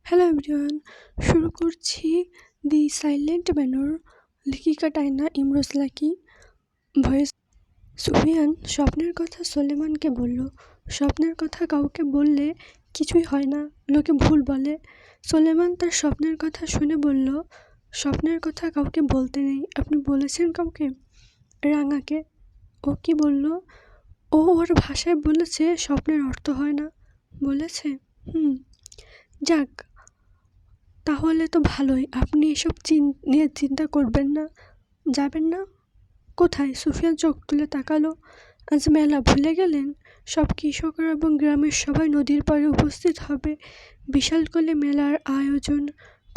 Hello everyone, শুরু করছি দি silent manor, লেখিকা টাইনা ইমরোজ লাকি। ভয়েস। সুফিয়ান স্বপ্নের কথা সোলেমানকে বলল। স্বপ্নের কথা কাউকে বললে কিছুই হয় না, লোকে ভুল বলে। সোলেমান তার স্বপ্নের কথা শুনে বলল, স্বপ্নের কথা কাউকে বলতে নেই। আপনি বলেছেন কাউকে? রাঙাকে। ও কি বলল? ও ওর ভাষায় বলেছে স্বপ্নের অর্থ হয় না। বলেছে? যাক, তাহলে তো ভালোই। আপনি এসব নিয়ে চিন্তা করবেন না। যাবেন না? কোথায়? সুফিয়ান চোখ তুলে তাকালো। আজ মেলা ভুলে গেলেন? সব কৃষকরা এবং গ্রামের সবাই নদীর পাড়ে উপস্থিত হবে। বিশাল করে মেলার আয়োজন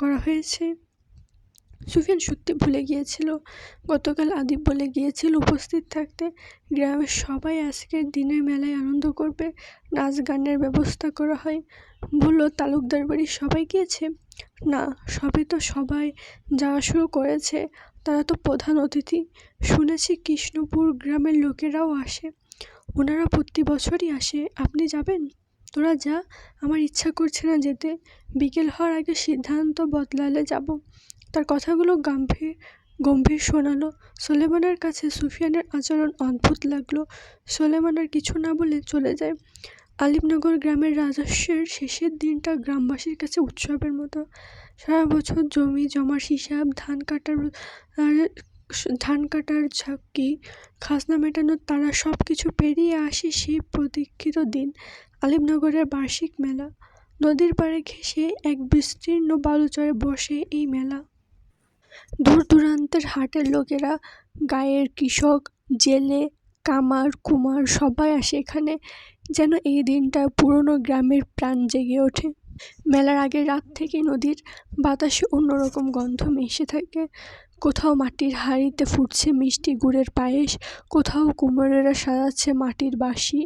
করা হয়েছে। সুফিয়ান সত্যি ভুলে গিয়েছিল। গতকাল আদিব বলে গিয়েছিল উপস্থিত থাকতে। গ্রামের সবাই আজকের দিনের মেলায় আনন্দ করবে। নাচ গানের ব্যবস্থা করা হয়। বলল, তালুকদার বাড়ির সবাই গিয়েছে? না, সবাই যাওয়া শুরু করেছে। তারা তো প্রধান অতিথি। শুনেছি কৃষ্ণপুর গ্রামের লোকেরাও আসে। ওনারা প্রতি বছরই আসে। আপনি যাবেন? তোরা যা, আমার ইচ্ছা করছে না যেতে। বিকেল হওয়ার আগে সিদ্ধান্ত বদলালে যাব। তার কথাগুলো গম্ভীর শোনালো। সোলেমানের কাছে সুফিয়ানের আচরণ অদ্ভুত লাগলো। সোলেমান আর কিছু না বলে চলে যায়। আলিমনগর গ্রামের রাজস্বের শেষের দিনটা গ্রামবাসীর কাছে উৎসবের মতো। সারা বছর জমি জমার হিসাব, ধান কাটার ঝক্কি, খাজনা মেটানোর তারা সব কিছু পেরিয়ে আসে সেই প্রতীক্ষিত দিন, আলিমনগরের বার্ষিক মেলা। নদীর পাড়ে ঘেঁষে এক বিস্তীর্ণ বালুচরে বসে এই মেলা। দূর দূরান্তের হাটের লোকেরা, গাঁয়ের কৃষক, জেলে, কামার কুমার সবাই আসে এখানে। যেন এই দিনটা পুরনো গ্রামের প্রাণ জেগে ওঠে। মেলার আগের রাত থেকে নদীর বাতাসে অন্যরকম গন্ধ মিশে থাকে। কোথাও মাটির হাঁড়িতে ফুটছে মিষ্টি গুড়ের পায়েস, কোথাও কুমোরেরা সাজাচ্ছে মাটির বাঁশি,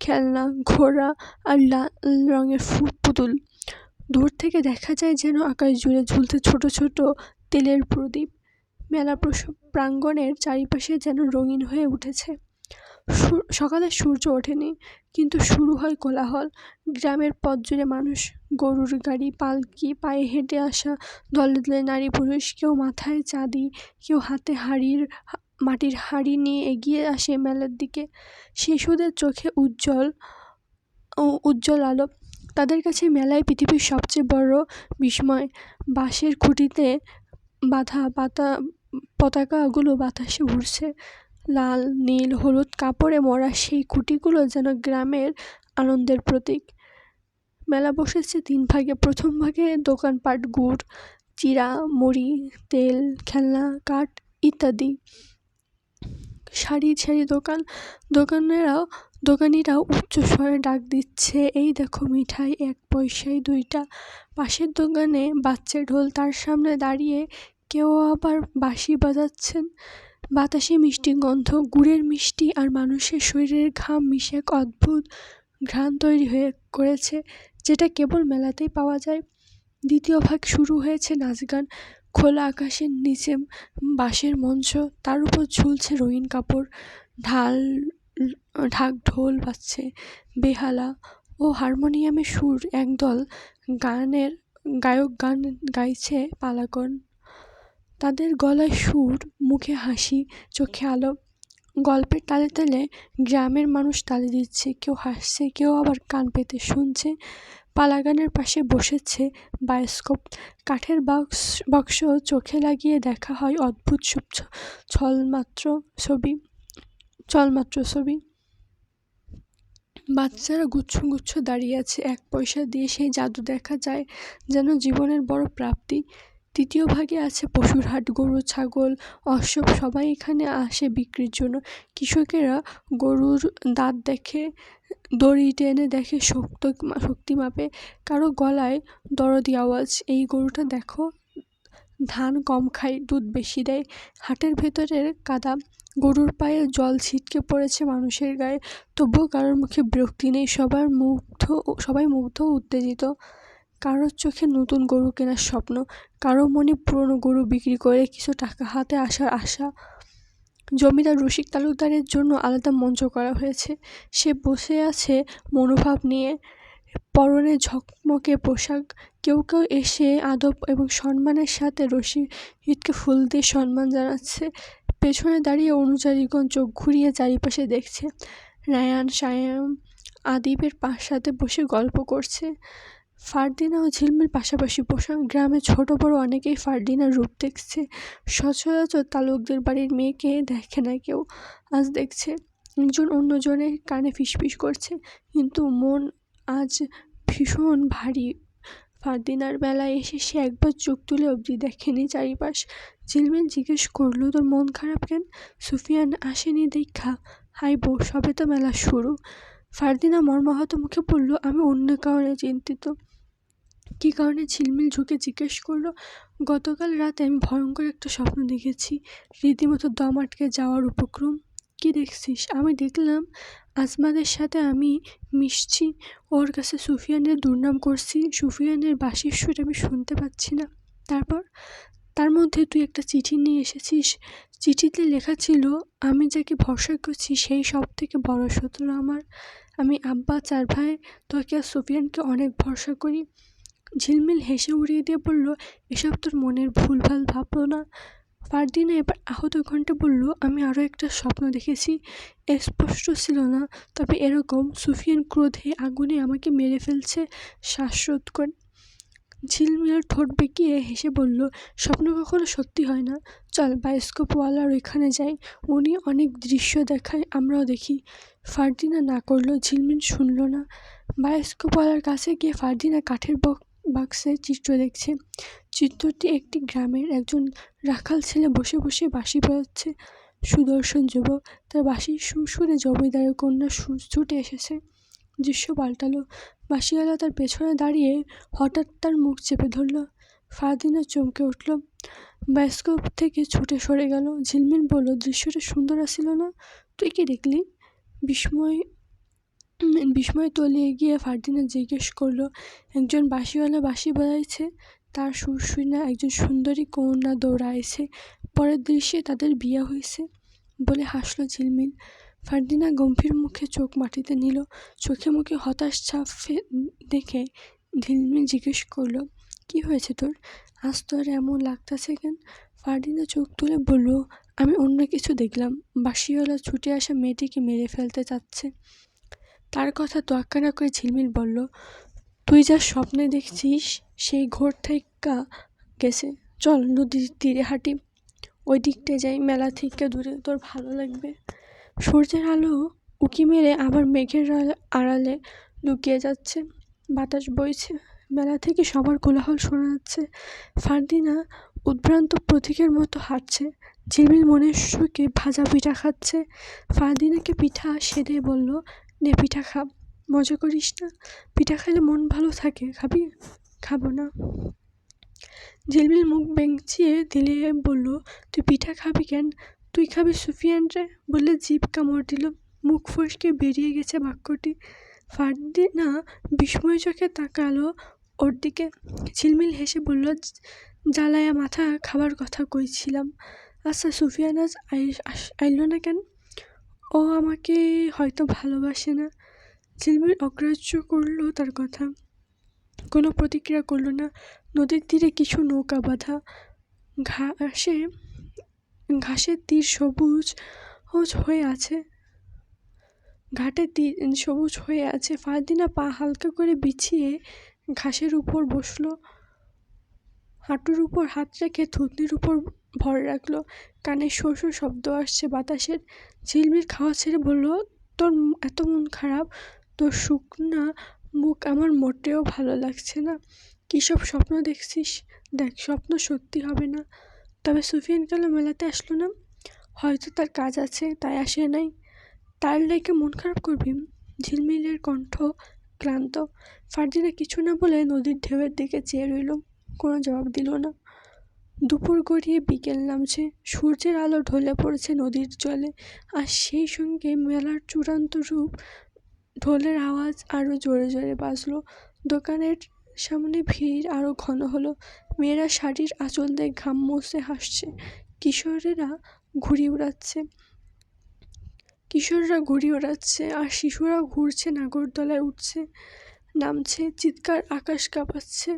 খেলনা, ঘোড়া আর লাল রঙের পুতুল। দূর থেকে দেখা যায় যেন আকাশ জুড়ে ঝুলছে ছোট ছোট তেলের প্রদীপ। মেলা প্রাঙ্গণের চারিপাশে যেন রঙিন হয়ে উঠেছে। সকালে সূর্য ওঠেনি, কিন্তু শুরু হয় কোলাহল। গ্রামের পথ জুড়ে মানুষ, গরুর গাড়ি, পালকি, পায়ে হেঁটে আসা দলে দলে নারী পুরুষ, কেউ মাথায় চাঁদি, কেউ হাতে মাটির হাঁড়ি নিয়ে এগিয়ে আসে মেলার দিকে। শিশুদের চোখে উজ্জ্বল আলো। তাদের কাছে মেলায় পৃথিবীর সবচেয়ে বড় বিস্ময়। বাঁশের খুঁটিতে বাঁধা পতাকাগুলো বাতাসে উড়ছে। লাল, নীল, হলুদ কাপড়ে মোড়া সেই খুঁটিগুলো যেন গ্রামের আনন্দের প্রতীক। মেলা বসেছে 3 ভাগে। প্রথম ভাগে দোকানপাট, গুড়, চিড়া, মুড়ি, তেল, খেলনা, কাঠ ইত্যাদি। সারি সারি দোকানিরাও উচ্চ স্বরে ডাক দিচ্ছে, এই দেখো মিঠাই 1 পয়সায় 2টা। পাশের দোকানে বাচ্চা ঢোল, তার সামনে দাঁড়িয়ে কেউ আবার বাঁশি বাজাচ্ছেন। বাতাসে মিষ্টি গন্ধ, গুড়ের মিষ্টি আর মানুষের শরীরের ঘাম মিশে এক অদ্ভুত ঘ্রাণ তৈরি করেছে, যেটা কেবল মেলাতেই পাওয়া যায়। দ্বিতীয় ভাগ শুরু হয়েছে নাচ গান। খোলা আকাশের নিচে বাঁশের মঞ্চ, তার উপর ঝুলছে রঙিন কাপড়। ঢাক ঢোল বাজছে, বেহালা ও হারমোনিয়ামের সুর। একদল গায়ক গান গাইছে পালাগন। তাদের গলায় সুর, মুখে হাসি, চোখে আলো। গল্পের তালে তালে গ্রামের মানুষ তালি দিচ্ছে, কেউ হাসছে, কেউ আবার কান পেতে শুনছে। পালাগানের পাশে বসেছে বায়োস্কোপ, কাঠের বাক্স। চোখে লাগিয়ে দেখা হয় অদ্ভুত সব চলমাত্র ছবি। বাচ্চারা গুচ্ছ গুচ্ছ দাঁড়িয়ে আছে। 1 পয়সা দিয়ে সেই জাদু দেখা যায়, যেন জীবনের বড় প্রাপ্তি। তৃতীয় ভাগে আছে পশুর হাট, গরু, ছাগল, অশ্ব সবাই এখানে আসে বিক্রির জন্য। কৃষকেরা গরুর দাঁত দেখে, দড়ি টেনে দেখে শক্তি মাপে। কারো গলায় দরদি আওয়াজ, এই গরুটা দেখো, ধান কম খায়, দুধ বেশি দেয়। হাটের ভেতরের কাদা, গরুর পায়ে জল ছিটকে পড়েছে মানুষের গায়ে। তবুও কারোর মুখে বিরক্তি নেই। সবাই মুগ্ধ ও উত্তেজিত। কারোর চোখে নতুন গরু কেনার স্বপ্ন, কারো মনে পুরনো গরু বিক্রি করে কিছু টাকা হাতে আসার আশা। জমিদার রসিক তালুকদারের জন্য আলাদা মঞ্চ করা হয়েছে। সে বসে আছে মনোভাব নিয়ে, পরনে ঝকমকে পোশাক, কেউ কেউ এসে আদব এবং সম্মানের সাথে রশিদকে ফুল দিয়ে সম্মান জানাচ্ছে। পেছনে দাঁড়িয়ে অনুযায়ীগণ চোখ ঘুরিয়ে চারিপাশে দেখছে। রায়ান, সায়াম আদিবের সাথে বসে গল্প করছে। ফারদিনা ও ঝিলমিল পাশাপাশি বসা। গ্রামে ছোট বড় অনেকেই ফারদিনার রূপ দেখছে। সচরাচর তালুকদের বাড়ির মেয়েকে দেখে না কেউ, আজ দেখছে। একজন অন্যজনের কানে ফিসফিস করছে, কিন্তু মন আজ ভীষণ ভারী। ফারদিনার বেলায় এসে সে একবার চোখ তুলে অবধি দেখেনি চারিপাশ। ঝিলমিল জিজ্ঞেস করলো, তোর মন খারাপ কেন? সুফিয়ান আসেনি দেখা? হাই বউ, সবে তো মেলা শুরু। ফারদিনা মর্মাহত মুখে বলল, আমি অন্য কারণে চিন্তিত। কী কারণে? ঝিলমিল ঝুঁকে জিজ্ঞেস করলো। গতকাল রাতে আমি ভয়ঙ্কর একটা স্বপ্ন দেখেছি, রীতিমতো দম আটকে যাওয়ার উপক্রম। কি দেখছিস? আমি দেখলাম আজমাদের সাথে আমি মিশছি, ওর কাছে সুফিয়ানের দুর্নাম করছি, সুফিয়ানের বাঁশির সুর আমি শুনতে পাচ্ছি না। তার মধ্যে তুই একটা চিঠি নিয়ে এসেছিস। চিঠিতে লেখা ছিল, আমি যাকে ভরসা করছি সেই সব থেকে বড় শত্রু আমার। আমি, আব্বা, 4 ভাই, তোকে আর সুফিয়ানকে অনেক ভরসা করি। ঝিলমিল হেসে উড়িয়ে দিয়ে বলল, এসব তোর মনের ভুলভাল ভাবনা। ফারদিনা এবার আহত কণ্ঠে বলল, আমি আরও একটা স্বপ্ন দেখেছি। স্পষ্ট ছিল না, তবে এরকম, সুফিয়ান ক্রোধে আগুনে আমাকে মেরে ফেলছে শ্বাসরোধ করে। ঝিলমিল ঠোঁট বেঁকিয়ে হেসে বলল, স্বপ্ন কখনো সত্যি হয় না। চল বায়োস্কোপওয়ালার ওইখানে যাই, উনি অনেক দৃশ্য দেখায়, আমরাও দেখি। ফারদিনা না করলো, ঝিলমিল শুনল না। বায়োস্কোপওয়ালার কাছে গিয়ে ফারদিনা কাঠের বাক্সে চিত্র দেখছে। চিত্রটি একটি গ্রামের। একজন রাখাল ছেলে বসে বসে বাঁশি বাজাচ্ছে। সুদর্শন যুবক, তার বাঁশির সুর শুনে জমিদারের কন্যা ছুটে এসেছে। দৃশ্য পাল্টালো। বাঁশিওয়ালা তার পেছনে দাঁড়িয়ে হঠাৎ তার মুখ চেপে ধরল। ফারদিনা চমকে উঠল, বায়োস্কোপ থেকে ছুটে সরে গেল। ঝিলমিল বলল, দৃশ্যটা সুন্দর আসছিল না? তুই কি দেখলি? বিস্ময় তলিয়ে গিয়ে ফারদিনা জিজ্ঞেস করলো, একজন বাঁশিওয়ালা বাঁশি বাজাইছে, তার সুর শুনে একজন সুন্দরী কন্যা দৌড়াইছে, পরের দৃশ্যে তাদের বিয়ে হয়েছে বলে হাসল ঝিলমিল। ফারদিনা গম্ভীর মুখে চোখ মাটিতে নিল। চোখে মুখে হতাশ ছাপ দেখে ঝিলমিল জিজ্ঞেস করলো, কি হয়েছে তোর? আজ তোর এমন লাগতেছে কেন? ফারদিনা চোখ তুলে বলল, আমি অন্য কিছু দেখলাম। বাঁশিওয়ালা ছুটে আসা মেয়েটিকে মেরে ফেলতে চাচ্ছে। তার কথা তোয়াক্কা না করে ঝিলমিল বলল, তুই যা স্বপ্নে দেখছিস সেই ঘোর থাইকা গেছে। চল নদীর তীরে হাঁটি, ওই দিকটায় যাই, মেলা থেকে দূরে, তোর ভালো লাগবে। সূর্যের আলো উঁকি মেরে আবার মেঘের আড়ালে লুকিয়ে যাচ্ছে। বাতাস বইছে, মেলা থেকে সবার কোলাহল শোনা যাচ্ছে। ফারদিনা উদ্ভ্রান্ত প্রতীকের মতো হাঁটছে। ঝিলমিল মনের সুখে ভাজা পিঠা খাচ্ছে। ফারদিনাকে পিঠা সেধে বলল, নে পিঠা খা, মজা করিস না? পিঠা খেলে মন ভালো থাকে, খাবি? খাবো না। ঝিলমিল মুখ বেঁচিয়ে দিলে বলল, তুই পিঠা খাবি কেন? তুই খাবি সুফিয়ান রে বলে জিভ কামড় দিল। মুখ ফসকে বেরিয়ে গেছে বাক্যটি। ফারদিনা বিস্ময় চোখে তাকালো ওর দিকে। ঝিলমিল হেসে বলল, জ্বালায়া মাথা খাবার কথা কইছিলাম। আচ্ছা, সুফিয়ান আজ আইল না কেন? ও আমাকে হয়তো ভালোবাসে না। ঝিলমিল অগ্রাহ্য করল তার কথা, কোনো প্রতিক্রিয়া করল না। নদীর তীরে কিছু নৌকা বাঁধা, ঘাসের তীর সবুজ হয়ে আছে, ঘাটে সবুজ হয়ে আছে। ফারদিনা পা হালকা করে বিছিয়ে ঘাসের উপর বসলো, হাঁটুর উপর হাত রেখে থুতনির উপর ভর রাখলো। কানে শোঁ শোঁ শব্দ আসছে বাতাসের। ঝিলমিল খাওয়া ছেড়ে বলল, তোর এত মন খারাপ? তোর শুকনা মুখ আমার মোটেও ভালো লাগছে না। কী সব স্বপ্ন দেখছিস? দেখ, স্বপ্ন সত্যি হবে না। তবে সুফিয়ান কেন মেলাতে আসলো না? হয়তো তার কাজ আছে, তাই আসে নাই। তার লেগে মন খারাপ করবি? ঝিলমিলের কণ্ঠ ক্লান্ত। ফারদিনা কিছু না বলে নদীর ঢেউয়ের দিকে চেয়ে রইল, কোনো জবাব দিল না। দুপুর গড়িয়ে বিকেল নামছে। সূর্যের আলো ঢলে পড়েছে নদীর জলে, আর সেই সঙ্গে মেলার চূড়ান্ত রূপ। ঢোলের আওয়াজ আরও জোরে জোরে বাজলো। দোকানের সামনে ভিড় আরও ঘন হলো। মেয়েরা শাড়ির আঁচল দিয়ে ঘাম মুছে হাসছে। কিশোররা ঘুড়ি ওড়াচ্ছে, আর শিশুরা ঘুরছে, নাগরদোলায় উঠছে, নামছে, চিৎকার আকাশ কাঁপাচ্ছে।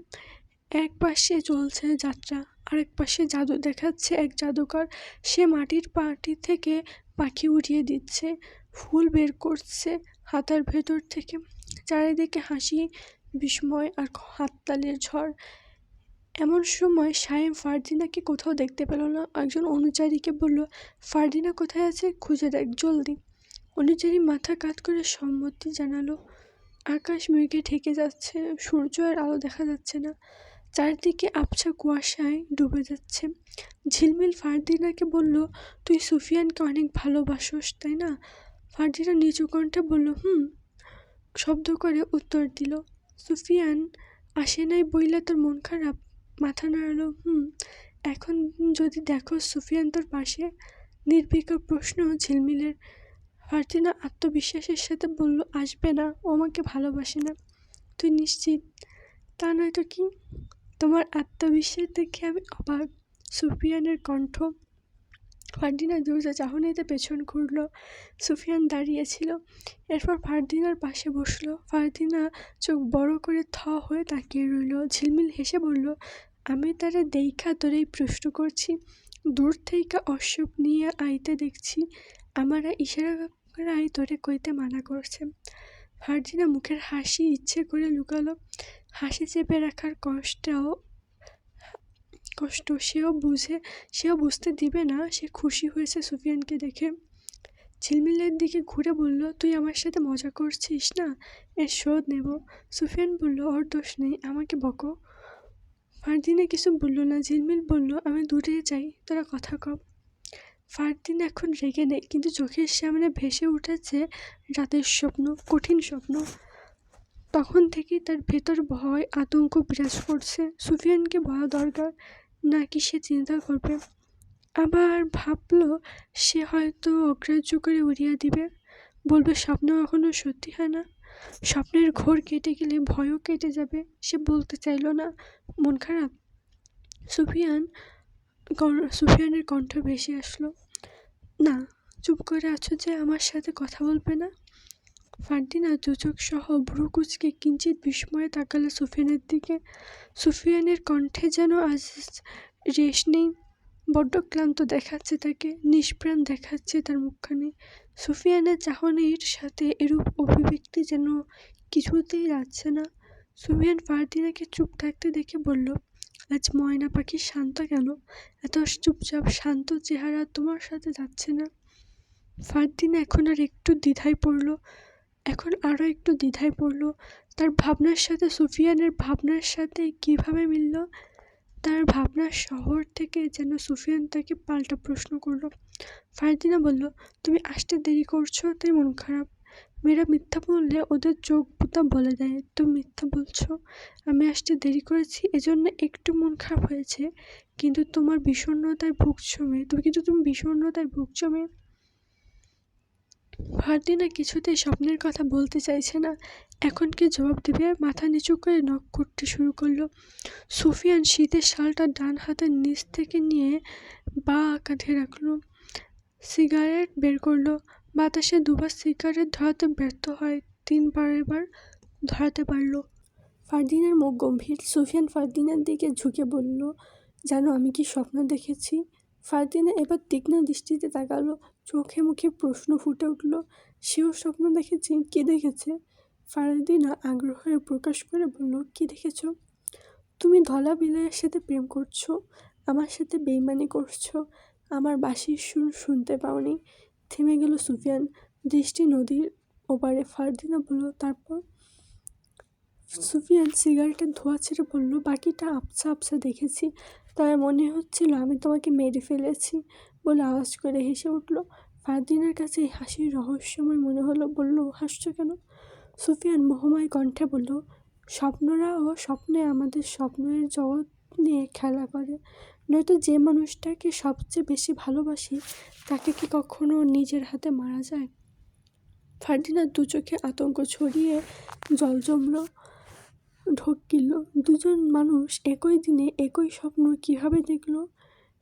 এক পাশে চলছে যাত্রা, আরেক পাশে জাদু দেখাচ্ছে এক জাদুকর। সে মাটির পাটি থেকে পাখি উড়িয়ে দিচ্ছে, ফুল বের করছে হাতার ভেতর থেকে। চারিদিকে হাসি, বিস্ময় আর হাততালির ঝড়। এমন সময় সায়েম ফারদিনাকে কোথাও দেখতে পেল না। একজন অনুচারীকে বলল, ফারদিনা কোথায় আছে, খুঁজে দেখ জলদি। অনুচারী মাথা কাত করে সম্মতি জানালো। আকাশ মেঘে ঢেকে যাচ্ছে, সূর্য আর আলো দেখা যাচ্ছে না, চারদিকে আবছা কুয়াশায় ডুবে যাচ্ছে। ঝিলমিল ফারদিনাকে বলল, তুই সুফিয়ানকে অনেক ভালোবাসোস তাই না? ফারদিনা নিচু কণ্ঠে বলল, শব্দ করে উত্তর দিল। সুফিয়ান আসে নাই বইলা তোর মন খারাপ? মাথা নাড়ালো, এখন যদি দেখো সুফিয়ান তোর পাশে। নির্বিকার প্রশ্ন ঝিলমিলের। ফারদিনা আত্মবিশ্বাসের সাথে বলল, আসবে না, ও আমাকে ভালোবাসে না। তুই নিশ্চিত? তা নয়তো কি? তোমার আত্মবিশ্বাস দেখে আমি অবাক। সুফিয়ানের কণ্ঠ। ফারদিনা দরজা চাহনিতে পেছন ঘুরল। সুফিয়ান দাঁড়িয়েছিল। এরপর ফারদিনার পাশে বসলো। ফারদিনা চোখ বড় করে থ হয়ে তাকিয়ে রইল। ঝিলমিল হেসে বলল, আমি তারে দেইখা তোরেই প্রশ্ন করছি। দূর থেইকা অশ্বক নিয়ে আইতে দেখছি, আমারা ইশারা করাই তোরে কইতে মানা করছে। ফারদিনা মুখের হাসি ইচ্ছে করে লুকালো। হাসি চেপে রাখার কষ্ট সেও বুঝতে দিবে না সে খুশি হয়েছে সুফিয়ানকে দেখে। ঝিলমিলের দিকে ঘুরে বলল, তুই আমার সাথে মজা করছিস না? এর শোধ নেব। সুফিয়ান বলল, ওর দোষ নেই, আমাকে বকো। ফারদিনা কিছু বলল না। ঝিলমিল বলল, আমি দূরে যাই, তোরা কথা কম। ফারদিনা এখন রেগে নেই, কিন্তু চোখের সামনে ভেসে উঠেছে রাতের স্বপ্ন, কঠিন স্বপ্ন। তখন থেকেই তার ভেতর ভয়, আতঙ্ক বিরাজ করছে। সুফিয়ানকে বলা দরকার, নাকি সে চিন্তা করবে? আবার ভাবল সে হয়তো অগ্রাহ্য করে উড়িয়ে দিবে, বলবে স্বপ্ন কখনো সত্যি হয় না। স্বপ্নের ঘোর কেটে গেলে ভয়ও কেটে যাবে। সে বলতে চাইল না, মন খারাপ। সুফিয়ানের কণ্ঠ ভেসে আসলো, না। চুপ করে আছো যে, আমার সাথে কথা বলবে না? ফারদিনা দুচোখ সহ ভ্রু কুঁচকে কিঞ্চিত বিস্ময়ে তাকালো সুফিয়ানের দিকে। সুফিয়ানের কণ্ঠে যেন আজ রেশ নেই। বড্ড ক্লান্ত দেখাচ্ছে তাকে, নিষ্প্রাণ দেখাচ্ছে তার মুখখানি। সুফিয়ানের চাহনির সাথে এরূপ অভিব্যক্তি যেন কিছুতেই যাচ্ছে না। সুফিয়ান ফারদিনাকে চুপ থাকতে দেখে বলল, আজ ময়না পাখি শান্ত কেন? এত চুপচাপ শান্ত চেহারা তোমার সাথে যাচ্ছে না। ফারদিনা এখন আরও একটু দ্বিধায় পড়ল। তার ভাবনার সাথে সুফিয়ানের ভাবনার সাথে কিভাবে মিলল? তার ভাবনার শহর থেকে যেন সুফিয়ান তাকে পাল্টা প্রশ্ন করল। ফারদিনা বলল, তুমি আসতে দেরি করছো তাই মন খারাপ। মেয়েরা মিথ্যা বললে ওদের চোখ বুতা বলে দেয়, তুমি মিথ্যা বলছো। আমি আসতে দেরি করেছি এজন্য একটু মন খারাপ হয়েছে, কিন্তু তুমি বিষণ্ণতায় ভুগছো মেয়ে। ফারদিনা কিছুতেই স্বপ্নের কথা বলতে চাইছে না। এখন কি জবাব দেবে? মাথা নিচু করে নখ করতে শুরু করলো। সুফিয়ান শীতের শালটা ডান হাতের নিচ থেকে নিয়ে বাঁ কাঁধে রাখলো। সিগারেট বের করলো। বাতাসে দুবার সিগারেট ধরাতে ব্যর্থ হয়, তিনবার এবার ধরাতে পারল। ফারদিনার মুখ গম্ভীর। সুফিয়ান ফারদিনার দিকে ঝুঁকে বলল, জানো আমি কি স্বপ্ন দেখেছি? ফারদিনা এবার তীক্ষ্ণ দৃষ্টিতে তাকালো। চোখে মুখে প্রশ্ন ফুটে উঠল। সেও স্বপ্ন দেখেছে? কি দেখেছে? ফারদিনা আগ্রহের প্রকাশ করে বলল, কি দেখেছ? তুমি ধলা বিলের সাথে প্রেম করছো, আমার সাথে বেইমানি করছো, আমার বাঁশির সুর শুনতে পাওনি। থেমে গেল সুফিয়ান, দৃষ্টি নদীর ওপারে। ফারদিনা বলল, তারপর? সুফিয়ান সিগারেটের ধোঁয়া ছেড়ে বলল, বাকিটা আবছা আবছা দেখেছি। তাই মনে হচ্ছিল আমি তোমাকে মেরে ফেলেছি বলে আওয়াজ করে হেসে উঠল। ফারদিনার কাছে এই হাসির রহস্যময় মনে হলো। বলল, হাসছো কেন? সুফিয়ান মোহময় কণ্ঠে বলল, স্বপ্নরাও স্বপ্নে আমাদের স্বপ্নের জগৎ নিয়ে খেলা করে। নয়তো যে মানুষটাকে সবচেয়ে বেশি ভালোবাসি তাকে কি কখনো নিজের হাতে মারা যায়? ফারদিনার দু চোখে আতঙ্ক ছড়িয়ে জল জমল, ঢোক গিলল। দুজন মানুষ একই দিনে একই স্বপ্ন কিভাবে দেখল?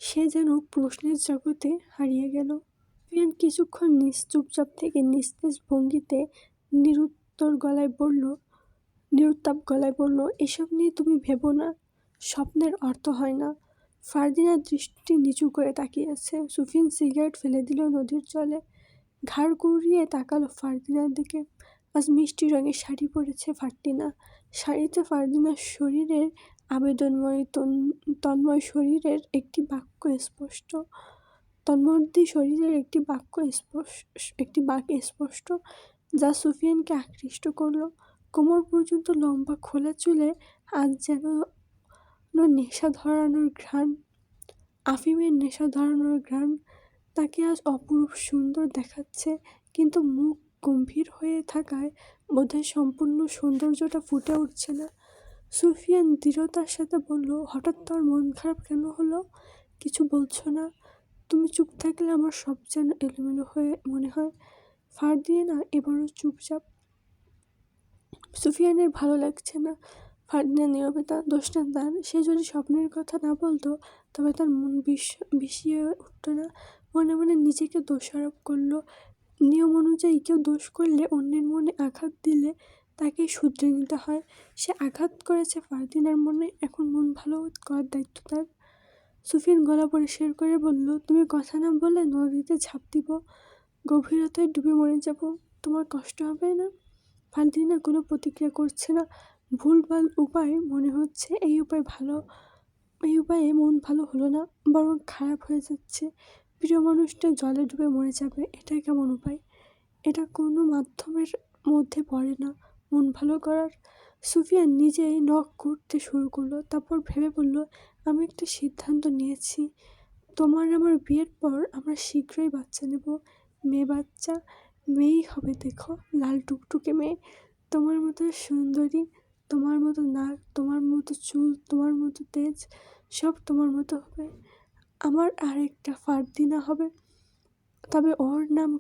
সে যেন প্রশ্নের জগতে হারিয়ে গেল। সুফিয়ান কিছুক্ষণ চুপচাপ থেকে নিস্তেজ ভঙ্গিতে নিরুত্তাপ গলায় বলল, এসব নিয়ে তুমি ভেবো না। স্বপ্নের অর্থ হয় না। ফারদিনার দৃষ্টি নিচু করে তাকিয়ে আছে। সুফিয়ান সিগারেট ফেলে দিল নদীর জলে। ঘাড় ঘুরিয়ে তাকালো ফারদিনার দিকে। আজ মিষ্টি রঙের শাড়ি পরেছে ফারদিনা। শাড়িতে ফারদিনার শরীরের আবেদনময় তন্ময় শরীরের একটি বাক্য স্পষ্ট তন্মধ্যে শরীরের একটি বাক স্পষ্ট, যা সুফিয়ানকে আকৃষ্ট করলো। কোমর পর্যন্ত লম্বা খোলা চুলে আজ যেন নেশা ধরানোর ঘ্রাণ, আফিমের নেশা ধরানোর ঘ্রাণ। তাকে আজ অপরূপ সুন্দর দেখাচ্ছে, কিন্তু মুখ গম্ভীর হয়ে থাকায় বোধহয় সম্পূর্ণ সৌন্দর্যটা ফুটে উঠছে না। সুফিয়ান দৃঢ়তার সাথে বলল, হঠাৎ তোর মন খারাপ কেন হলো? কিছু বলছো না? তুমি চুপ থাকলে আমার সব যেন এলোমেলো হয়ে মনে হয়। ফারদিনা এবারও চুপচাপ। সুফিয়ানের ভালো লাগছে না ফারদিনার নীরবতা। দোষটা তার। সে যদি স্বপ্নের কথা না বলতো তবে তার মন বিষিয়ে উঠত না। মনে মনে নিজেকে দোষারোপ করলো। নিয়ম অনুযায়ী কেউ দোষ করলে, অন্যের মনে আঘাত দিলে তাকেই শুধরে নিতে হয়। সে আঘাত করেছে ফারদিনার মনে, এখন মন ভালো করার দায়িত্ব তার। সুফিয়ান গলা পরিষ্কার করে বলল, তুমি কথা না বলে নদীতে ঝাঁপ দিব, গভীরতায় ডুবে মরে যাব। তোমার কষ্ট হবে না? ফারদিনা কোনো প্রতিক্রিয়া করছে না। ভুলভাল উপায় মনে হচ্ছে। এই উপায়ে মন ভালো হলো না, বরং খারাপ হয়ে যাচ্ছে। প্রিয় মানুষটা জলে ডুবে মরে যাবে, এটা কেমন উপায়? এটা কোনো মাধ্যমের মধ্যে পড়ে না মন ভালো করার। সুফিয়ান নিজেই নখ করতে শুরু করলো। তারপর ভেবে বলল, আমি একটা সিদ্ধান্ত নিয়েছি। তোমার আমার বিয়ের পর আমরা শীঘ্রই বাচ্চা নেব। মেয়ে বাচ্চা। মেয়েই হবে, দেখো, লাল টুকটুকে মেয়ে। তোমার মতো সুন্দরী, তোমার মতো নাক, তোমার মতো চুল, তোমার মতো তেজ, সব তোমার মতো হবে। আমার আরেকটা ফারদিনা হবে। তবে ওর নাম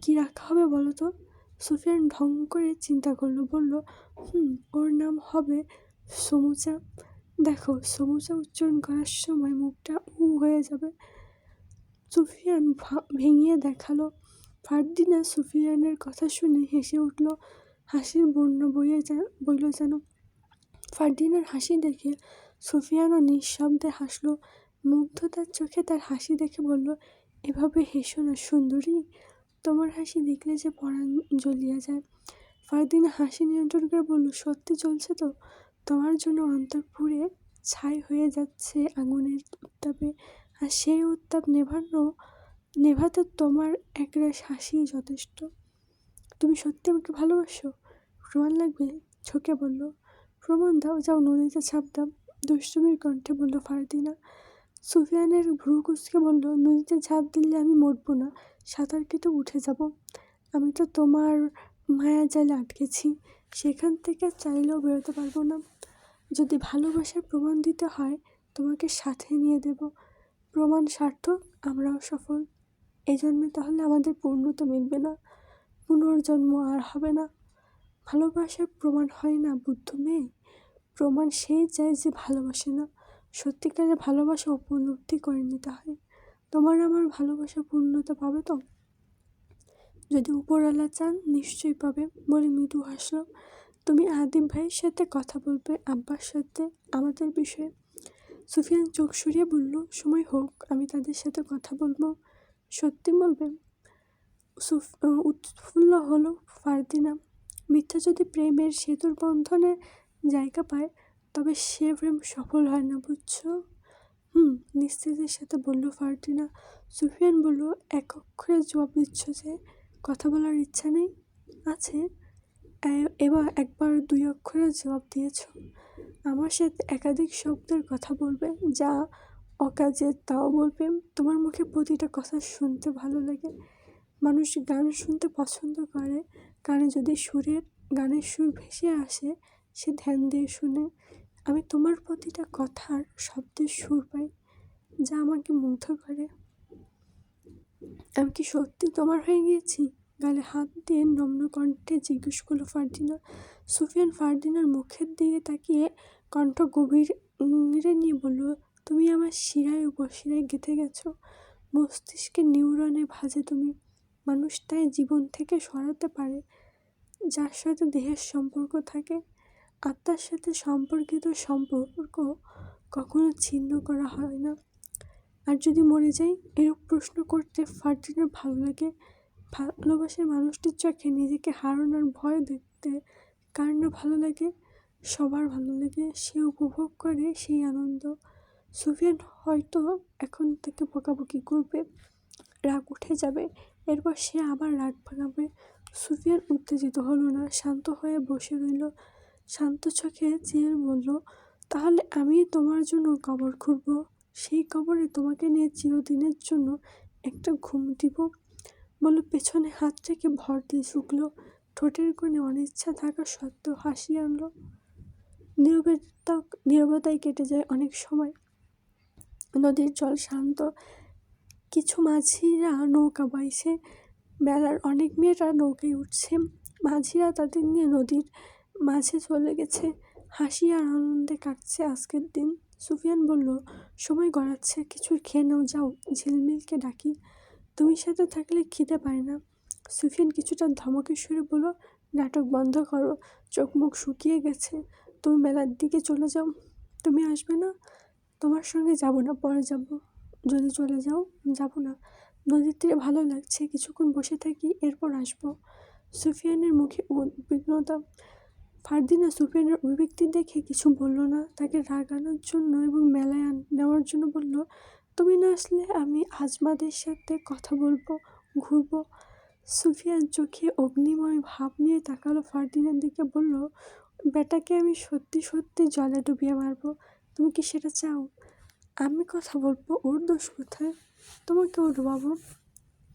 কি রাখা হবে বলো তো? সুফিয়ান ঢং করে চিন্তা করলো। বলল, ওর নাম হবে সমুচা। দেখো, সমুচা উচ্চারণ করার সময় মুখটা হয়ে যাবে। সুফিয়ান ভেঙিয়ে দেখালো। ফারদিনা সুফিয়ানের কথা শুনে হেসে উঠল। হাসির বন্যা বইল যেন। ফারদিনার হাসি দেখে সুফিয়ানও নিঃশব্দে হাসলো। মুগ্ধতার চোখে তার হাসি দেখে বলল, এভাবে হেসো না সুন্দরী, তোমার হাসি দেখলে যে পরাণ জ্বলিয়া যায়। ফারদিনা হাসি নিয়ন্ত্রণ করে বলল, সত্যি চলছে তো? তোমার জন্য অন্তর পুড়ে ছাই হয়ে যাচ্ছে আগুনের উত্তাপে, আর সেই উত্তাপ নেভাতে তোমার একরাশ হাসিই যথেষ্ট। তুমি সত্যি আমাকে ভালোবাসো? প্রমাণ লাগবে? ঝোঁকে বলল। প্রমাণ দাও, যাও নদীতে ছাপ দাও, দুষ্টুমির কণ্ঠে বলল ফারদিনা। সুফিয়ানের ভ্রু কুঁচকে বলল, নদীতে ঝাঁপ দিলে আমি মরবো না, সাঁতার কেটে উঠে যাব। আমি তো তোমার মায়া জালে আটকেছি, সেখান থেকে চাইলেও বেরোতে পারবো না। যদি ভালোবাসার প্রমাণ দিতে হয় তোমাকে সাথে নিয়ে দেব। প্রমাণ সার্থক, আমরাও সফল। এই জন্মে তাহলে আমাদের পূর্ণতা মিলবে না, পুনর্জন্ম আর হবে না। ভালোবাসার প্রমাণ হয় না বুদ্ধ মেয়ে। প্রমাণ সেই চায় যে ভালোবাসে না। সত্যিকারের ভালোবাসা উপলব্ধি করে নিতে হয়। তোমার আমার ভালোবাসা পূর্ণতা পাবে তো? যদি উপরওয়ালা চান নিশ্চয়ই পাবে, বলে মৃদু হাসল। তুমি আদিব ভাইয়ের সাথে কথা বলবে, আব্বার সাথে, আমাদের বিষয়ে। সুফিয়ান চোখ সরিয়ে বলল, সময় হোক, আমি তাদের সাথে কথা বলবো। সত্যি বলবে? উৎফুল্ল হলো ফারদিনা। মিথ্যা যদি প্রেমের সেতুর বন্ধনে জায়গা পায় তবে সে প্রেম সফল হয় না, বুঝছো? নিস্তেজের সাথে বলল ফারদিনা। সুফিয়ান বলল, এক অক্ষরে জবাব দিচ্ছ যে? কথা বলার ইচ্ছা নেই? আছে। এবার একবার 2 অক্ষরে জবাব দিয়েছ। আমার সাথে একাধিক শব্দের কথা বলবে, যা অকাজে তাও বলবে। তোমার মুখে প্রতিটা কথা শুনতে ভালো লাগে। মানুষ গান শুনতে পছন্দ করে, কানে যদি গানের সুর ভেসে আসে সে ধ্যান দিয়ে শুনে। আমি তোমার প্রতিটা কথার শব্দের সুর পাই, যা আমাকে মুগ্ধ করে। আমি কি সত্যি তোমার হয়ে গিয়েছি? গালে হাত দিয়ে নম্র কণ্ঠে জিজ্ঞেস করলো ফারদিনা। সুফিয়ান ফারদিনার মুখের দিকে তাকিয়ে কণ্ঠ গভীরে নিয়ে বলল, তুমি আমার শিরায় উপশিরায় গেঁথে গেছো। মস্তিষ্কের নিউরনে ভাজে তুমি। মানুষ তাই জীবন থেকে সরাতে পারে যার সাথে দেহের সম্পর্ক থাকে। আত্মার সাথে সম্পর্কিত সম্পর্ক কখনো ছিন্ন করা হয় না। আর যদি মরে যাই, এরূপ প্রশ্ন করতে ফারদিনের ভালো লাগে। ভালোবাসার মানুষটির চোখে নিজেকে হারানোর ভয় দেখতে কার না ভালো লাগে? সবার ভালো লাগে। সে উপভোগ করে সেই আনন্দ। সুফিয়ান হয়তো এখন থেকে বকাবকি করবে, রাগ উঠে যাবে, এরপর সে আবার রাগ ভাঙাবে। সুফিয়ান উত্তেজিত হলো না, শান্ত হয়ে বসে রইল। শান্ত চোখে চেয়ে বলল, তাহলে আমি তোমার জন্য কবর খুঁড়ব। সেই কবরে তোমাকে নিয়ে চিরদিনের জন্য একটা ঘুম দিব। বলে পেছনে হাত থেকে ভর দিয়ে শুকলো। ঠোঁটের কোণে অনিচ্ছা থাকা সত্ত্বেও হাসি আনলো। নীরবতায় কেটে যায় অনেক সময়। নদীর জল শান্ত। কিছু মাঝিরা নৌকা বাইছে। মেলার অনেক মেয়েরা নৌকায় উঠছে। মাঝিরা তাদের নিয়ে নদীর মাঝে চলে গেছে। হাসি আর আনন্দে কাটছে আজকের দিন। সুফিয়ান বলল, সময় গড়াচ্ছে, কিছু খেয়ে নাও, যাও। ঝিলমিলকে ডাকি। তুমি সাথে থাকলে খিদে পায় না। সুফিয়ান কিছুটা ধমকের সুরে বলল, নাটক বন্ধ করো, চোখ মুখ শুকিয়ে গেছে। তুমি মেলার দিকে চলে যাও। তুমি আসবে না? তোমার সঙ্গে যাব না, পরে যাব। যদি চলে যাও? যাব না। নদীর তীরে ভালো লাগছে, কিছুক্ষণ বসে থাকি, এরপর আসবো। সুফিয়ানের মুখে উদ্বিগ্নতা। ফারদিনা সুফিয়ানের অভিব্যক্তি দেখে কিছু বলল না। তাকে রাগানোর জন্য এবং মেলায় নেওয়ার জন্য বলল, তুমি না আসলে আমি আজমাদের সাথে কথা বলবো, ঘুরবো। সুফিয়ান চোখে অগ্নিময় ভাব নিয়ে তাকালো ফারদিনার দিকে, বলল, বেটাকে আমি সত্যি সত্যি জলে ডুবিয়ে মারবো। তুমি কি সেটা চাও? আমি কথা বলবো, ওর দোষ কোথায়? তোমাকেও ডুবাবো।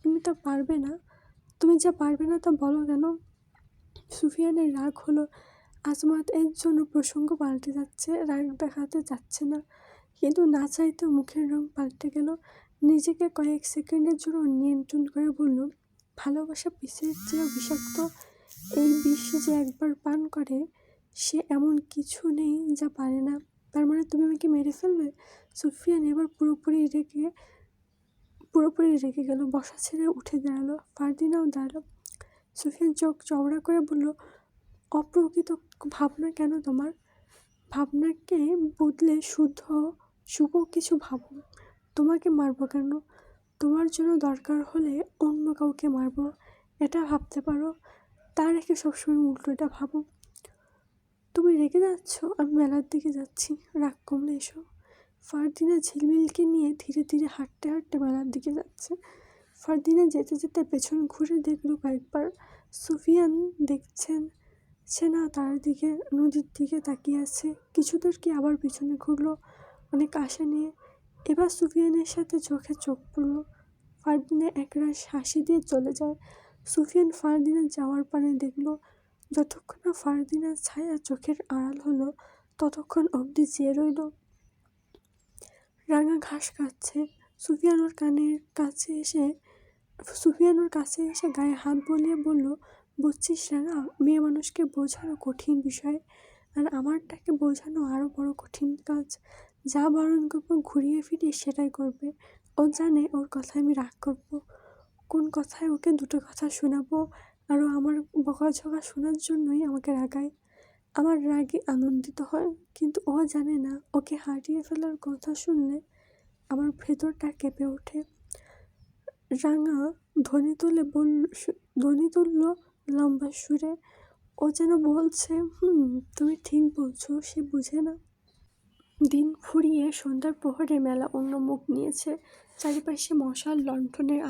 তুমি তা পারবে না। তুমি যা পারবে না তা বলো কেন? সুফিয়ানের রাগ হলো। আজমাত এর জন্য প্রসঙ্গ পাল্টে যাচ্ছে, রাগ দেখাতে যাচ্ছে না, কিন্তু না চাইতেও মুখের রং পাল্টে গেল। নিজেকে কয়েক সেকেন্ডের জন্য নিয়ন্ত্রণ করে বলল, ভালোবাসা বিষের চেয়েও বিষাক্ত। এই বিষ যে একবার পান করে, সে এমন কিছু নেই যা পারে না। তার মানে তুমি আমাকে মেরে ফেলবে? সুফিয়ান এবার পুরোপুরি রেগে গেল। বসা ছেড়ে উঠে দাঁড়ালো। ফারদিনাও দাঁড়ালো। সুফিয়ান চোখ চওড়া করে বলল, অপ্রকৃত ভাবনা কেন তোমার? ভাবনাকে বদলে শুভ কিছু ভাবো। তোমাকে মারবো কেন? তোমার জন্য দরকার হলে অন্য কাউকে মারবো, এটা ভাবতে পারো। তা রেখে সবসময় উল্টোটা ভাবো। তুমি রেগে যাচ্ছ? আমি মেলার দিকে যাচ্ছি, রাগ কমলে এসো। ফারদিনা ঝিলমিলকে নিয়ে ধীরে ধীরে হাঁটতে হাঁটতে মেলার দিকে যাচ্ছে। ফারদিনা যেতে যেতে পেছন ঘুরে দেখলো কয়েকবার। সুফিয়ান দেখছেন সে না তার দিকে, নদীর দিকে তাকিয়ে আছে। কিছু দূর কি আবার পিছনে ঘুরলো অনেক আশা নিয়ে। এবার সুফিয়ানের সাথে চোখে চোখ পড়ল। ফারদিনা একরাশ হাসি দিয়ে চলে যায়। সুফিয়ান ফারদিনার যাওয়ার পানে দেখল। যতক্ষণ না ফারদিনার ছায়া চোখের আড়াল হলো, ততক্ষণ অবধি চেয়ে রইল। রাঙা ঘাস কাটছে। সুফিয়ান ওর কাছে এসে গায়ে হাত বুলিয়ে বলল, বুঝছিস রাঙা, মেয়ে মানুষকে বোঝানো কঠিন বিষয়, আর আমারটাকে বোঝানো আরও বড় কঠিন কাজ। যা বারণ করবো ঘুরিয়ে ফিরিয়ে সেটাই করবে। ও জানে ওর কথায় আমি রাগ করবো, কোন কথায় ওকে দুটো কথা শোনাবো, আরও আমার বকাঝকা শোনার জন্যই আমাকে রাগায়। আমার রাগে আনন্দিত হয়, কিন্তু ও জানে না ওকে হারিয়ে ফেলার কথা শুনলে আমার ভেতরটা কেঁপে ওঠে। রাঙা ধ্বনি তুলল লম্বা সুরে। ও যেন বলছে, তুমি ঠিক বলছো, সে বুঝে না। দিন ফুরিয়ে সন্ধ্যার প্রহরে মেলা অন্য মুখ নিয়েছে। চারিপাশে মশাল লণ্ঠনের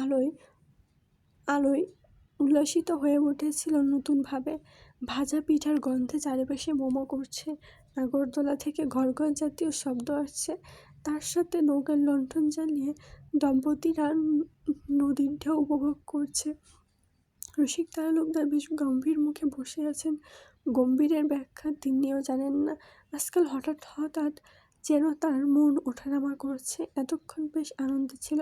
আলোয় উল্লসিত হয়ে উঠেছিল নতুনভাবে। ভাজা পিঠার গন্ধে চারিপাশে মোমো করছে। নাগরদোলা থেকে ঘরঘর জাতীয় শব্দ আসছে। তার সাথে নৌকার লণ্ঠন জ্বালিয়ে দম্পতিরা নদীর ঢেউ উপভোগ করছে। রসিক তালুকদার বেশ গম্ভীর মুখে বসে আছেন। গম্ভীরের ব্যাখ্যা তিনিও জানেন না। আজকাল হঠাৎ হঠাৎ যেন তার মন ওঠানামা করছে। এতক্ষণ বেশ আনন্দে ছিল।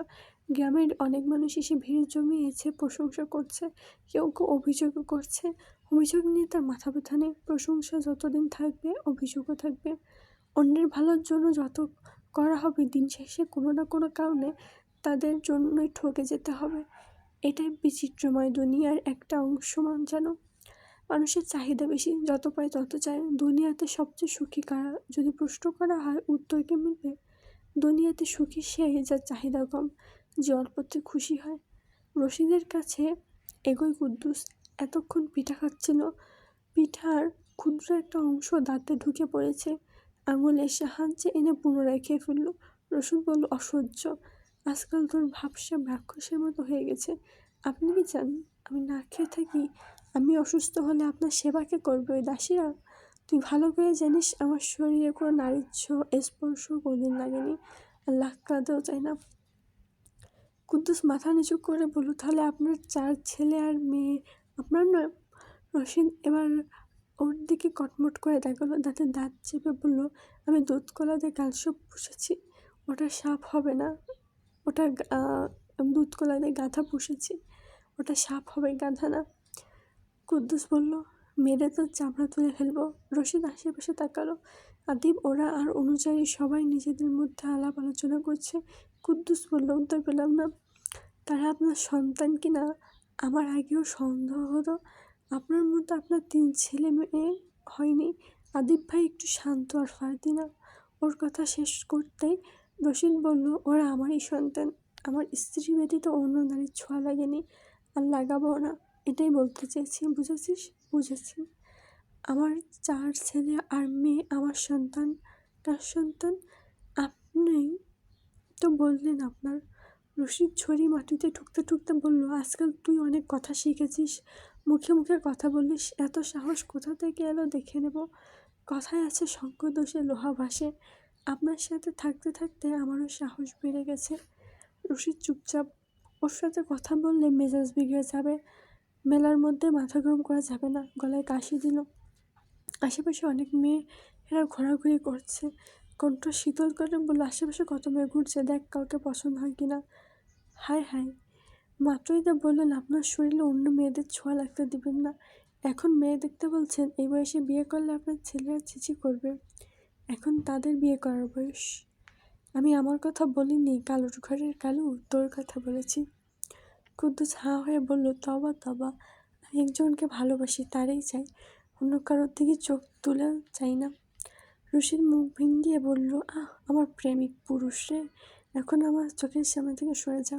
গ্রামের অনেক মানুষ এসে ভিড় জমিয়েছে, প্রশংসা করছে, কেউ কেউ অভিযোগও করছে। অভিযোগ নিয়ে তার মাথা ব্যথা নেই। প্রশংসা যতদিন থাকবে, অভিযোগও থাকবে। অন্যের ভালোর জন্য যত করা হবে, দিন শেষে কোনো না কোনো কারণে তাদের জন্যই ঠকে যেতে হবে। এটাই বিচিত্রময় দুনিয়ার একটা অংশ যেন। মানুষের চাহিদা বেশি, যত পায় তত চায়। দুনিয়াতে সবচেয়ে সুখী কারা যদি প্রশ্ন করা হয়, উত্তর কি মিলবে? দুনিয়াতে সুখী সে যার চাহিদা কম, যে অল্পতে খুশি হয়। রশিদের কাছে এগোয় কুদ্দুস। এতক্ষণ পিঠা খাচ্ছিল, পিঠার ক্ষুদ্র একটা অংশ দাঁতে ঢুকে পড়েছে। আঙুলের সাহায্যে এনে পুনরায় খেয়ে ফেলল। রশিদ বলল, অসহ্য, আজকাল তোর ভাবসাব রাক্ষসের মতো হয়ে গেছে। আপনি কি চান আমি না খেয়ে থাকি? আমি অসুস্থ হলে আপনার সেবা কে করবে? ওই দাসীরা? তুই ভালো করে জানিস আমার শরীরে কোনো নারীর স্পর্শ কোনোদিন লাগেনি, আর লাগাতেও চাই না। কুদ্দুস মাথা নিচু করে বলল, তাহলে আপনার 4 ছেলে আর মেয়ে আপনার নয়? রশিদ এবার ওর দিকে কটমট করে দেখালো, দাঁতে দাঁত চেপে বলল, আমি দুধ কলা দিয়ে গালসব পুষেছি, ওটা সাপ হবে না। ওটা দুধ কলা দিয়ে গাধা পুষেছি, ওটা সাপ হবে, গাধা না। কুদ্দুস বলল, মেরে তোর চামড়া তুলে ফেলবো। রশিদ আশেপাশে তাকালো। আদিব, ওরা আর অনুযায়ী সবাই নিজেদের মধ্যে আলাপ আলোচনা করছে। কুদ্দুস বলল, উত্তর পেলাম না। তারা আপনার সন্তান কি না? আমার আগেও সন্দেহ হতো। আপনার মতো আপনার 3 ছেলে মেয়ে হয়নি? আদিব ভাই একটু শান্ত। আর ফারদিনা? ওর কথা শেষ করতেই রশিদ বলল, ওরা আমারই সন্তান। আমার স্ত্রী ব্যতীত অন্য নারীর ছোঁয়া লাগেনি, আর লাগাবো না। এটাই বলতে চেয়েছি, বুঝেছিস? বুঝেছি। আমার 4 ছেলে আর মেয়ে আমার সন্তান। কার সন্তান? আপনি তো বললেন আপনার। রশিদ ছড়ি মাটিতে ঠুকতে ঠুকতে বলল, আজকাল তুই অনেক কথা শিখেছিস, মুখে মুখে কথা বলিস। এত সাহস কোথা থেকে এলো দেখে নেব। কথায় আছে, শঙ্করদোষে লোহা ভাসে। আপনার সাথে থাকতে থাকতে আমারও সাহস বেড়ে গেছে। রশিদ চুপচাপ। ওর সাথে কথা বললে মেজাজ বিগড়ে যাবে। মেলার মধ্যে মাথা গরম করা যাবে না। গলায় কাশি দিল। আশেপাশে অনেক মেয়ে, এরা ঘোরাঘুরি করছে। কণ্ঠ শীতল করে বলল, আশেপাশে কত মেয়ে ঘুরছে, দেখ কাউকে পছন্দ হয় কিনা। হায় হায়, মাত্রই তো বললেন আপনার শরীরে অন্য মেয়েদের ছোঁয়া লাগতে দিবেন না, এখন মেয়ে দেখতে বলছেন। এই বয়সে বিয়ে করলে আপনার ছেলেরা ছিছি করবে। এখন তাদের বিয়ে করার বয়স। আমি আমার কথা বলিনি, কালুর ঘরের কালু, তোর কথা বলেছি। কুদ্দুস হাঁ হয়ে বলল, তবা তবা, আমি একজনকে ভালোবাসি, তারই চাই, অন্য কারোর দিকে চোখ তুলে চাই না। রশিদ মুখ ভেঙিয়ে বলল, আমার প্রেমিক পুরুষ রে, এখন আমার চোখের সামনে থেকে সরে যা।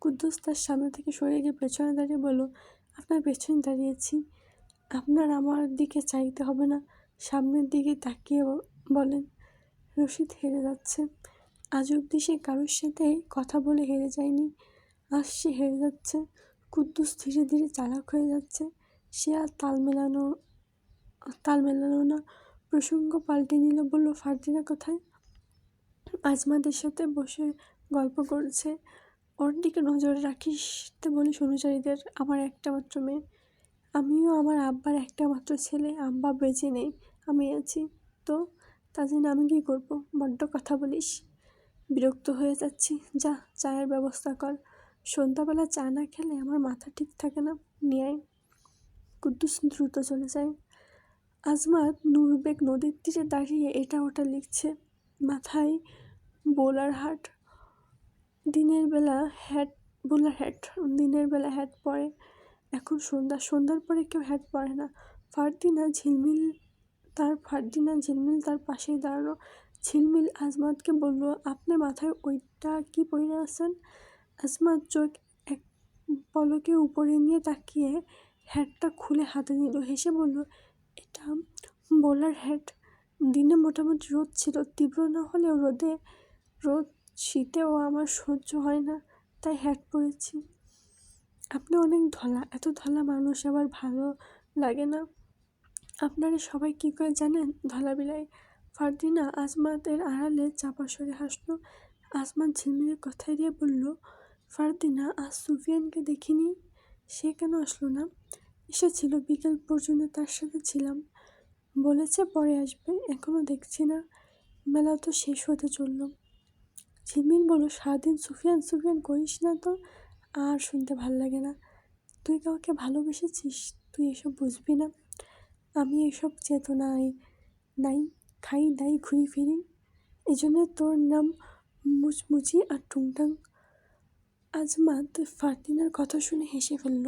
কুদ্দুস তার সামনে থেকে সরে গিয়ে পেছনে দাঁড়িয়ে বলল, আপনার পেছনে দাঁড়িয়েছি, আপনার আমার দিকে চাইতে হবে না, সামনের দিকে তাকিয়ে বলেন। রশিদ হেরে যাচ্ছে। আজ অব্দি সে কারোর সাথে কথা বলে হেরে যায়নি, আজ সে হেরে যাচ্ছে। কুদ্দুস ধীরে ধীরে চালাক হয়ে যাচ্ছে। সে আর তাল মেলানো না, প্রসঙ্গ পাল্টে নিল। বলল, ফারদিনা কোথায়? আজমাদের সাথে বসে গল্প করছে। ওর দিকে নজর রাখিস তে বলিস অনুযায়ীদের। আমার একটা মাত্র মেয়ে, আমিও আমার আব্বার একটা মাত্র ছেলে। আব্বা বেঁচে নেই, আমি আছি। তো তা জেনে আমি কী করবো? বড্ড কথা বলিস, বিরক্ত হয়ে যাচ্ছি। যা, চায়ের ব্যবস্থা কর। সন্ধ্যাবেলা চা না খেলে আমার মাথা ঠিক থাকে না, নিয়ে আয়। কুদ্দুস দ্রুত চলে যায়। আজমাত নুরবেগ নদীর তীরে দাঁড়িয়ে এটা ওটা লিখছে। মাথায় বোলার হ্যাট, দিনের বেলা হ্যাট পরে। এখন সন্ধ্যার পরে কেউ হ্যাট পরে না। ফারদিনা ঝিলমিল তার পাশেই দাঁড়ানো। ঝিলমিল আজমাতকে বলল, আপনি মাথায় ওইটা কি পরে আছেন? আজমাত চোখ এক পলকে উপরে নিয়ে তাকিয়ে হ্যাটটা খুলে হাতে নিল। হেসে বলল, এটা বোলার হ্যাট। দিনে মোটামুটি রোদ ছিল, তীব্র না হলেও রোদ শীতেও আমার সহ্য হয় না, তাই হ্যাট পরেছি। আপনি অনেক ধলা, এত ধলা মানুষ আবার ভালো লাগে না। আপনারা সবাই কি করে জানেন? ধলা বিলাই। ফারদিনা আজমাতের আড়ালে চাপা সরে হাসল। আজমাত ঝিলমিলের কথায় দিয়ে বলল, ফারদিনা, আজ সুফিয়ানকে দেখিনি, সে কেন আসলো না? এসেছিল, বিকেল পর্যন্ত তার সাথে ছিলাম, বলেছে পরে আসবে, এখনও দেখছি না। মেলা তো শেষ হতে চলল। ঝিলমিল বলল, সারাদিন সুফিয়ান সুফিয়ান করিস না তো, আর শুনতে ভাল লাগে না। তুই কাউকে ভালোবেসেছিস, তুই এসব বুঝবি না। আমি এসব চেতনায় নাই, খাই দাই ঘুরি ফিরি, এজন্য তোর নাম মুচমুচি আর টুংটাং। আজমাত ফারদিনার কথা শুনে হেসে ফেলল।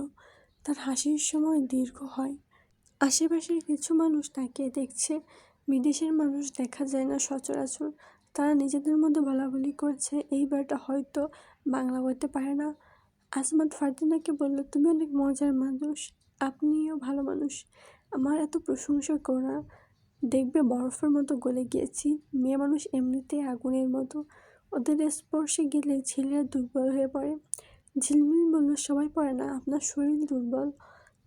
তার হাসির সময় দীর্ঘ হয়। আশেপাশের কিছু মানুষ তাকিয়ে দেখছে। বিদেশের মানুষ দেখা যায় না সচরাচর। তারা নিজেদের মধ্যে বলাবলি করছে, এই বেটা হয়তো বাংলা বলতে পারে না। আজমাত ফারদিনাকে বলল, তুমি অনেক মজার মানুষ, আপনিও ভালো মানুষ, আমার এত প্রশংসা করো না। দেখবে বরফের মতো গলে গিয়েছি। মেয়ে মানুষ এমনিতেই আগুনের মতো, ওদের স্পর্শে গেলে ছেলেরা দুর্বল হয়ে পড়ে। ঝিলমিল বলল, সবাই পড়ে না, আপনার শরীর দুর্বল,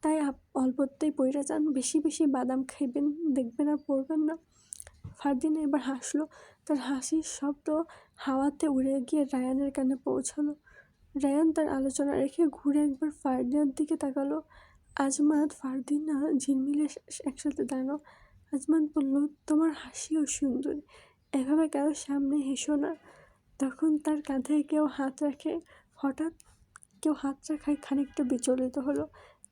তাই অল্পতেই পইরা যান। বেশি বেশি বাদাম খাইবেন, দেখবেন আর পড়বেন না। ফারদিনা এবার হাসলো। তার হাসির শব্দ হাওয়াতে উড়ে গিয়ে রায়ানের কানে পৌঁছালো। রায়ান তার আলোচনা রেখে ঘুরে একবার ফারদিনার দিকে তাকালো। আজমাত, ফারদিনা, ঝিলমিলে একসাথে দাঁড়ানো। আজমাত বলল, তোমার হাসিও সুন্দর, এভাবে কারোর সামনে হেসো না। তখন তার কাঁধে কেউ হাত রাখে। হঠাৎ কেউ হাত রাখায় খানিকটা বিচলিত হলো।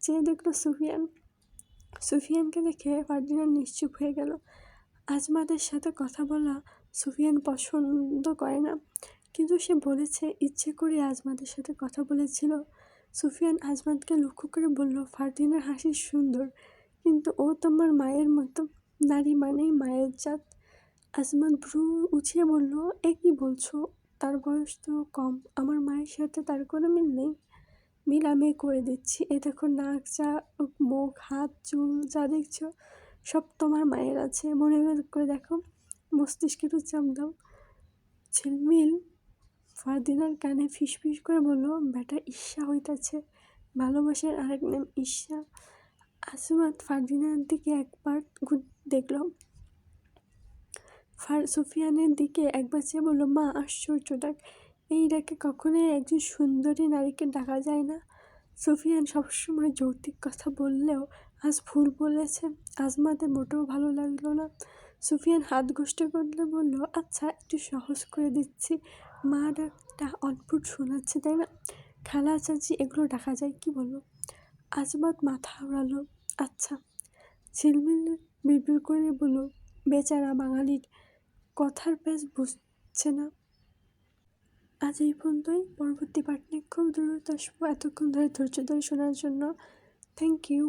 চেয়ে দেখলো সুফিয়ান। সুফিয়ানকে দেখে ফারদিনা নিশ্চুপ হয়ে গেল। আজমাতের সাথে কথা বলা সুফিয়ান পছন্দ করে না, কিন্তু সে বলেছে, ইচ্ছে করে আজমাতের সাথে কথা বলেছিল। সুফিয়ান আজমাতকে লক্ষ্য করে বলল, ফারদিনার হাসি সুন্দর, কিন্তু ও তোমার মায়ের মতো। নারী মানেই মায়ের জাত। আজমাত ভ্রু উঁচিয়ে বলল, এ কি বলছো? তার বয়স তো কম, আমার মায়ের সাথে তার কোনো মিল নেই। মিল আমি করে দিচ্ছি। এই দেখো, নাক, চা, মুখ, হাত, চুল, যা দেখছো সব তোমার মায়ের আছে। মনে করে দেখো, মস্তিষ্কে একটু চাপ দাও। ঝিলমিল ফারদিনার কানে ফিসফিস করে বলল, বেটা ঈর্ষা হইতাছে, ভালোবাসার আরেক নাম ঈর্ষা। আজমাত ফারদিনার দিকে একবার দেখল, সুফিয়ানের দিকে একবার চেয়ে বলল, মা, আশ্চর্য ডাক, এই ডাকে কখনোই একজন সুন্দরী নারীকে ডাকা যায় না। সুফিয়ান সবসময় যৌক্তিক কথা বললেও আজ ভুল বলেছে। আজমাতের মোটেও ভালো লাগলো না। সুফিয়ান হাত গোষ্ঠী করলে বলল, আচ্ছা, একটু সহজ করে দিচ্ছি, মা ডাকটা অদ্ভুত শোনাচ্ছে, তাই না? খালা, চাচি, এগুলো ডাকা যায়, কি বলো? আজমাত মাথা উড়ালো। আচ্ছা। ঝিলমিল বিড়বিড় করে বলল, বেচারা বাঙালির কথার প্যাঁচ বুঝছে না। আজ এই পর্যন্তই। পরবর্তী পার্ট নিয়ে খুব দ্রুত আসবো। এতক্ষণ ধরে ধৈর্য ধরে শোনার জন্য থ্যাংক ইউ।